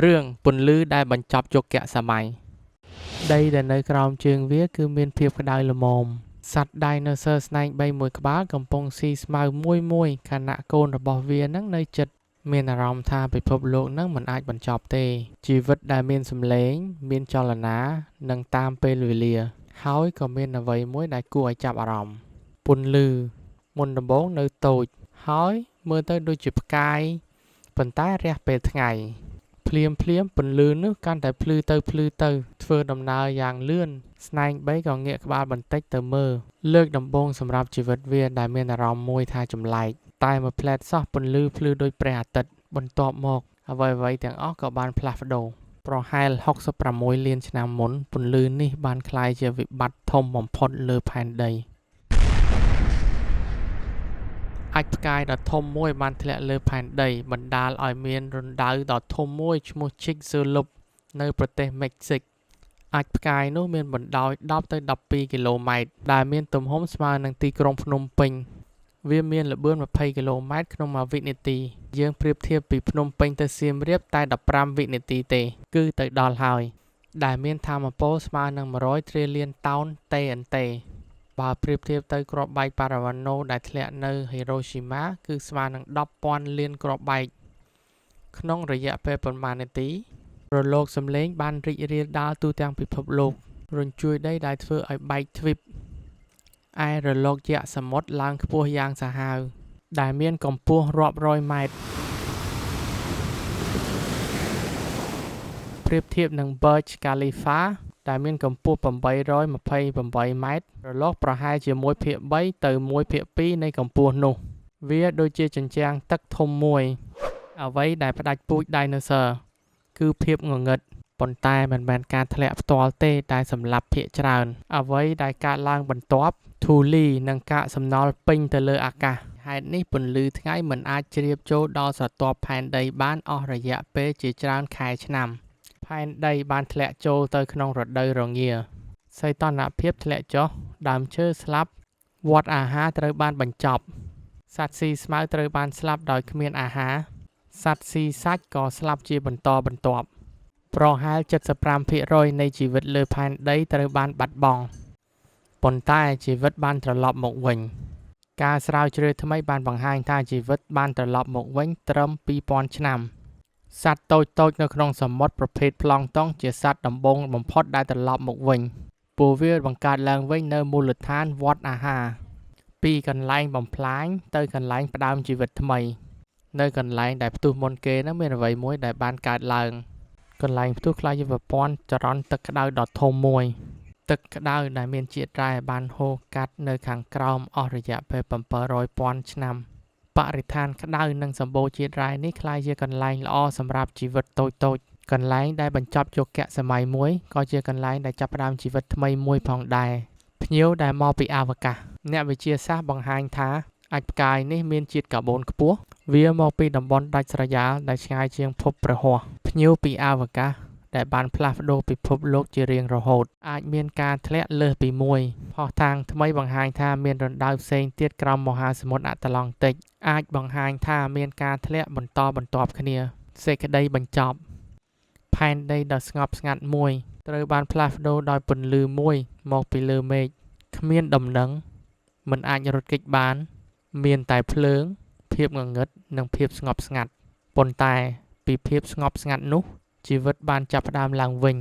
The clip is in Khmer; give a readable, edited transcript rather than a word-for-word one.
រឿងពន្លឺដែលបញ្ចប់យុគសម័យដីដែលនៅក្រោមជើងវាគឺមានភាពក្តៅល្មមសត្វដៃណូស័រស្នែង3មួយក្បាលកំពុងស៊ីស្មៅមួយខណៈកូនរបស់វានឹងនៅជិតមានអារម្មណ៍ថាពិភពលោកនឹងមិនអាចបញ្ចប់ទេជីវិតដែលមានសម្លេងមានចលនានិងតាមពេលវេលាហើយក៏មានអ្វីមួយដែលគួរឲ្យចាប់អារម្មណ៍ពន្លឺមុនដំបូងនៅតូចហើយមើលទៅដូចជាផ្កាយប៉ុន្តែរះពេលថ្ងៃភ្លាមពន្លឺនោះកាន់តែភ្លឺទៅធ្វើដំណើរយ៉ាងលឿនស្នែង3ក៏ងាកក្បាលបន្តិចទៅមើលលើកដំបូងសម្រាប់ជីវិតវាដែលមានអារម្មណ៍មួយថាចម្លែកតែមួយផ្លែតសោះពន្លឺភ្លឺដូចព្រះអាទិត្យបន្ទាប់មកអ្វីៗទាំងអស់ក៏បានផ្លាស់ប្ដូរប្រហែល66លានឆ្នាំមុនពន្លឺនេះបានក្លាយជាវិបត្តិធំបំផុតលើផែនដីអាចផ្កាយដ៏ធំមួយបានធ្លាក់លើផែនដីបណ្ដាលឲ្យមានរណ្ដៅដ៏ធំមួយឈ្មោះ Chicxulub នៅប្រទេសមិចស៊ិកអាចផ្កាយនោះមានបណ្ដោយ10ទៅ12គីឡូម៉ែត្រដែលមានទំហំស្មើនឹងទីក្រុងភ្នំពេញវាមានល្បឿន20គីឡូម៉ែត្រក្នុងមួយវិនាទីយើងប្រៀបធៀបពីភ្នំពេញទៅសៀមរាបតែ15វិនាទីទេគឺទៅដល់ហើយដែលមានថាមពលស្មើនឹង100 trillion តោន TNT បើប្រៀបធៀបទៅគ្រាប់បែកប៉ារ៉ាវ៉ាណូដែលធ្លាក់នៅហីរ៉ូស៊ីម៉ាគឺស្មើនឹង10,000 លានគ្រាប់បែកក្នុងរយៈពេលប៉ុន្មាននាទីរលកសំឡេងបានរីករាលដាលទូទាំងពិភពលោករញ្ជួយដីដែលធ្វើឲ្យបែកទ្វីបឯរលកយក្សសមុទ្រឡើងខ្ពស់យ៉ាងសាហាវដែលមានកម្ពស់រាប់រយម៉ែត្រប្រៀបធៀបនឹង Burj Khalifa ដែលមានកម្ពស់828ម៉ែត្ររលកប្រហែលជា1/3ទៅ1/2នៃកម្ពស់នោះវាដូចជាជញ្ជាំងទឹកធំមួយអ្វីដែលផ្ដាច់ពូជដៃណូស័រគឺភាពងងឹតប៉ុន្តែមិនមែនការធ្លាក់ផ្ទាល់ទេតែសម្លាប់ភាគច្រើនអ្វីដែលកើតឡើងបន្ទាប់ធូលីនិងកាកសំណល់ពេញទៅលើអាកាសហេតុនេះពន្លឺថ្ងៃមិនអាចជ្រាបចូលដល់ស្រទាប់ផែនដីបានអស់រយៈពេលជាច្រើនខែឆ្នាំផែនដីបានធ្លាក់ចូលទៅក្នុងរដូវរងាសីតុណ្ហភាពធ្លាក់ចុះដើមឈើស្លាប់វដ្តអាហារត្រូវបានបញ្ចប់សត្វស៊ីស្មៅត្រូវបានស្លាប់ដោយគ្មានអាហារសត្វស៊ីសាច់ក៏ស្លាប់ជាបន្តបន្ទាប់ប្រហែល 75% នៃជីវិតលើផែនដីត្រូវបានបាត់បង់ប៉ុន្តែជីវិតបានត្រឡប់មកវិញការស្រាវជ្រាវថ្មីបានបង្ហាញថាជីវិតបានត្រឡប់មកវិញត្រឹម 2000 ឆ្នាំសត្វតូចៗនៅក្នុងសមុទ្រប្រភេទប្លង់តុងជាសត្វដំបូងបំផុតដែលត្រឡប់មកវិញពួកវាបង្កើតឡើងវិញនៅមូលដ្ឋានវដ្តអាហារពីកន្លែងបំផ្លាញទៅកន្លែងផ្ដើមជីវិតថ្មីនៅកន្លែងដែលផ្ទុះមុនគេនឹងមានអ្វីមួយដែលបានកើតឡើងកន្លែងផ្ទុះខ្លះជាប្រព័ន្ធចរន្តទឹកក្តៅដ៏ធំមួយទឹកក្តៅដែលមានជាតិរ៉ែបានហូរកាត់នៅខាងក្រោមអស់រយៈពេល700,000 ឆ្នាំបរិស្ថានក្តៅនិងសម្បូរជាតិរ៉ែនេះក្លាយជាកន្លែងល្អសម្រាប់ជីវិតតូចៗកន្លែងដែលបញ្ចប់យុគសម័យមួយក៏ជាកន្លែងដែលចាប់ផ្ដើមជីវិតថ្មីមួយផងដែរភ្ញៀវដែលមកពីអវកាសអ្នកវិទ្យាសាស្ត្របង្ហាញថាអាចផ្កាយនេះមានជាតិកាបូនខ្ពស់វាមកពីតំបន់ដាច់ស្រយាលដែលឆ្ងាយជាងភពព្រះហស្ថភ្ញៀវពីអវកាសដែលបានផ្លាស់ប្ដូរពិភពលោកជារៀងរហូតអាចមានការធ្លាក់លើសពីមួយផុសតាងថ្មីបង្ហាញថាមានរណ្ដៅផ្សេងទៀតក្រោមមហាសមុទ្រអាត្លង់តិកអាចបង្ហាញថាមានការធ្លាក់បន្តបន្ទាប់គ្នាសេចក្តីបញ្ចប់ផែនដីដ៏ស្ងប់ស្ងាត់មួយត្រូវបានផ្លាស់ប្ដូរដោយពន្លឺមួយមកពីលើមេឃគ្មានដំណឹងមិនអាចរត់គេចបានមានតែភ្លើងភាពងងឹតនិងភាពស្ងប់ស្ងាត់ប៉ុន្តែពីភាពស្ងប់ស្ងាត់នោះជីវិតបានចាប់ផ្ដើមឡើងវិញ